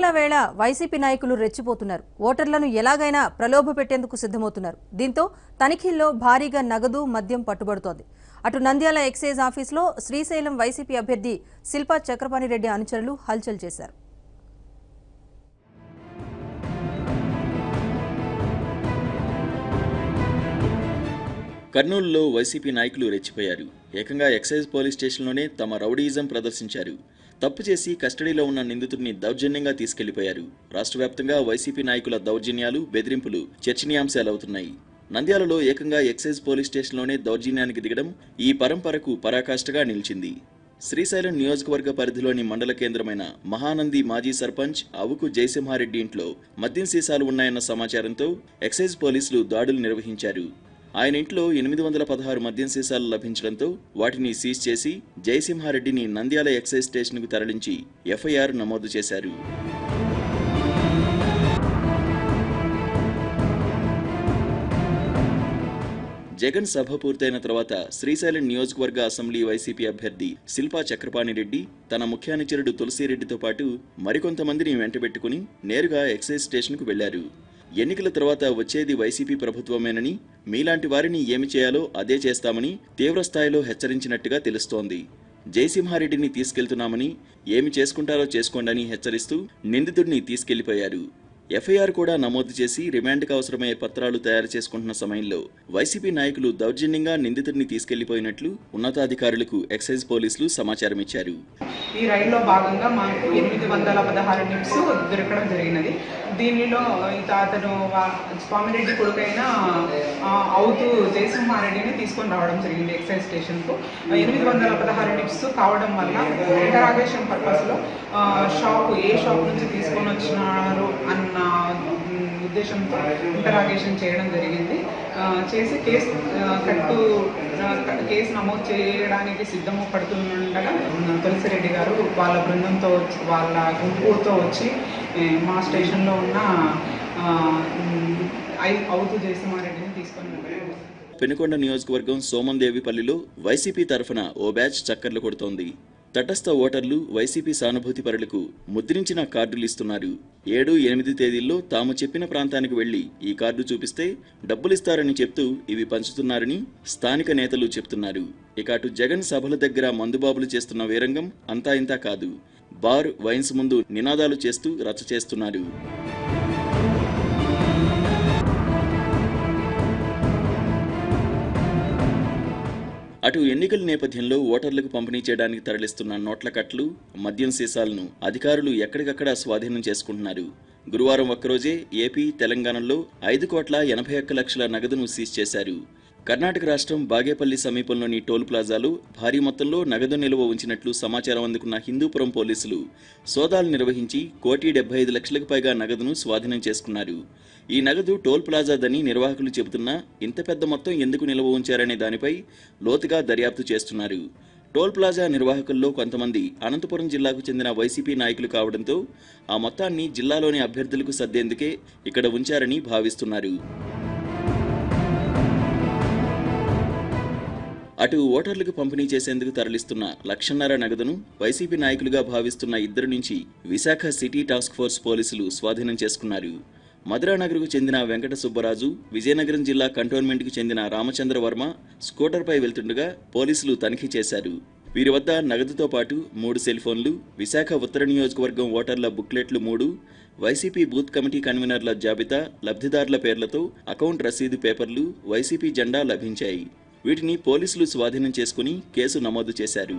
ఎన్నికల వేళ వైసీపీ నాయకులు రెచ్చిపోతున్నారు. ఓటర్లను ఎలాగైనా ప్రలోభపెట్టేందుకు సిద్ధమవుతున్నారు. దీంతో తనిఖీల్లో భారీగా నగదు, మద్యం పట్టుబడుతోంది. అటు నంద్యాల ఎక్సైజ్ ఆఫీసులో శ్రీశైలం వైసీపీ అభ్యర్థి శిల్పా చక్రపాణిరెడ్డి అనుచరులు హల్చల్ చేశారు. కర్నూలులో వైసీపీ నాయకులు రెచ్చిపోయారు. ఏకంగా ఎక్సైజ్ పోలీస్ స్టేషన్లోనే తమ రౌడీయిజం ప్రదర్శించారు. తప్పు చేసి కస్టడీలో ఉన్న నిందితుడిని దౌర్జన్యంగా తీసుకెళ్లిపోయారు. రాష్ట్ర వ్యాప్తంగా వైసీపీ నాయకుల దౌర్జన్యాలు, బెదిరింపులు చర్చనీయాంశాలవుతున్నాయి. నంద్యాలలో ఏకంగా ఎక్సైజ్ పోలీస్ స్టేషన్లోనే దౌర్జన్యానికి దిగడం ఈ పరంపరకు పరాకాష్ఠగా నిలిచింది. శ్రీశైలం నియోజకవర్గ పరిధిలోని మండల కేంద్రమైన మహానంది మాజీ సర్పంచ్ అవుకు జయసింహారెడ్డి ఇంట్లో మద్యం సీసాలు ఉన్నాయన్న సమాచారంతో ఎక్సైజ్ పోలీసులు దాడులు నిర్వహించారు. ఆయన ఇంట్లో 816 మద్యం సీసాలు లభించడంతో వాటిని సీజ్ చేసి జయసింహారెడ్డిని నంద్యాల ఎక్సైజ్ స్టేషన్కు తరలించి ఎఫ్ఐఆర్ నమోదు చేశారు. జగన్ సభ పూర్తయిన తర్వాత శ్రీశైలం నియోజకవర్గ అసెంబ్లీ వైసీపీ అభ్యర్థి శిల్పా చక్రపాణిరెడ్డి తన ముఖ్యానుచరుడు తులసిరెడ్డితో పాటు మరికొంతమందిని వెంటబెట్టుకుని నేరుగా ఎక్సైజ్ స్టేషన్కు వెళ్లారు. ఎన్నికల తర్వాత వచ్చేది వైసీపీ ప్రభుత్వమేనని, మీలాంటి వారిని ఏమి చేయాలో అదే చేస్తామని తీవ్రస్థాయిలో హెచ్చరించినట్టుగా తెలుస్తోంది. జయసింహారెడ్డిని తీసుకెళ్తున్నామని, ఏమి చేసుకుంటారో చేసుకోండని హెచ్చరిస్తూ నిందితుడిని తీసుకెళ్లిపోయారు. ఎఫ్ఐఆర్ కూడా నమోదు చేసి రిమాండ్కు అవసరమయ్యే పత్రాలు తయారు చేసుకుంటున్న సమయంలో వైసీపీ నాయకులు దౌర్జన్యంగా నిందితుడిని తీసుకెళ్లిపోయినట్లు ఉన్నతాధికారులకు ఎక్సైజ్ పోలీసులు సమాచారం ఇచ్చారు. ఈ రైల్లో భాగంగా మాకు 816 నిప్స్ దొరకడం జరిగినది. దీనిలో అతను స్వామిరెడ్డి కొడుకైన అవుతూ జయసింహారెడ్డిని తీసుకొని రావడం జరిగింది ఎక్సైజ్ స్టేషన్కు. 816 నిప్స్ కావడం వల్ల ఇంటరాగేషన్ పర్పస్లో ఏ షాప్ నుంచి తీసుకొని వచ్చినారు అన్న ఉద్దేశంతో ఇంటరాగేషన్ చేయడం జరిగింది. చేసి కేసు నమోదు చేయడానికి సిద్ధము పడుతుండగా తులసిరెడ్డి గారు వాళ్ళ బృందంతో వాళ్ళ గుంపుతో వచ్చి మా స్టేషన్లో ఉన్న అవుతూ జయసింహారెడ్డిని తీసుకొని వెళ్ళారు. పెనుకొండ నియోజకవర్గం సోమందేవిపల్లిలో వైసీపీ తరఫున ఓ బ్యాచ్ చక్కర్లు కొడుతోంది. తటస్థ ఓటర్లు వైసీపీ సానుభూతి పరులకు ముద్రించిన కార్డులు ఇస్తున్నారు. 7, 8 తేదీల్లో తాము చెప్పిన ప్రాంతానికి వెళ్లి ఈ కార్డు చూపిస్తే డబ్బులిస్తారని చెప్తూ ఇవి పంచుతున్నారని స్థానిక నేతలు చెప్తున్నారు. ఇక అటు జగన్ సభల దగ్గర మందుబాబులు చేస్తున్న వీరంగం అంతా ఇంతా కాదు. బార్, వైన్స్ ముందు నినాదాలు చేస్తూ రచ్చ చేస్తున్నారు. అటు ఎన్నికల నేపథ్యంలో ఓటర్లకు పంపిణీ చేయడానికి తరలిస్తున్న నోట్ల కట్లు, మద్యం సీసాలను అధికారులు ఎక్కడికక్కడ స్వాధీనం చేసుకుంటున్నారు. గురువారం ఒక్కరోజే ఏపీ, తెలంగాణలో 5,81,00,000 నగదును సీజ్ చేశారు. కర్ణాటక రాష్ట్రం బాగేపల్లి సమీపంలోని టోల్ ప్లాజాలో భారీ మొత్తంలో నగదు నిల్వ ఉంచినట్లు సమాచారం అందుకున్న హిందూపురం పోలీసులు సోదాలు నిర్వహించి 1,75,00,000కు పైగా నగదును స్వాధీనం చేసుకున్నారు. ఈ నగదు టోల్ ప్లాజాదని నిర్వాహకులు చెబుతున్నా ఇంత పెద్ద మొత్తం ఎందుకు నిల్వ ఉంచారనే దానిపై లోతుగా దర్యాప్తు చేస్తున్నారు. టోల్ ప్లాజా నిర్వాహకుల్లో కొంతమంది అనంతపురం జిల్లాకు చెందిన వైసీపీ నాయకులు కావడంతో ఆ మొత్తాన్ని జిల్లాలోని అభ్యర్థులకు సర్దేందుకే ఇక్కడ ఉంచారని భావిస్తున్నారు. అటు ఓటర్లకు పంపిణీ చేసేందుకు తరలిస్తున్న 1,50,000 నగదును వైసీపీ నాయకులుగా భావిస్తున్న ఇద్దరు నుంచి విశాఖ సిటీ టాస్క్ ఫోర్స్ పోలీసులు స్వాధీనం చేసుకున్నారు. మధురానగర్కు చెందిన వెంకట సుబ్బరాజు, విజయనగరం జిల్లా కంటోన్మెంట్కు చెందిన రామచంద్ర వర్మ స్కూటర్పై వెళ్తుండగా పోలీసులు తనిఖీ చేశారు. వీరి వద్ద నగదుతో పాటు 3 సెల్ ఫోన్లు, విశాఖ ఉత్తర నియోజకవర్గం ఓటర్ల బుక్లెట్లు 3, వైసీపీ బూత్ కమిటీ కన్వీనర్ల జాబితా, లబ్ధిదారుల పేర్లతో అకౌంట్ రసీదు పేపర్లు, వైసీపీ జెండా లభించాయి. వీటిని పోలీసులు స్వాధీనం చేసుకుని కేసు నమోదు చేశారు.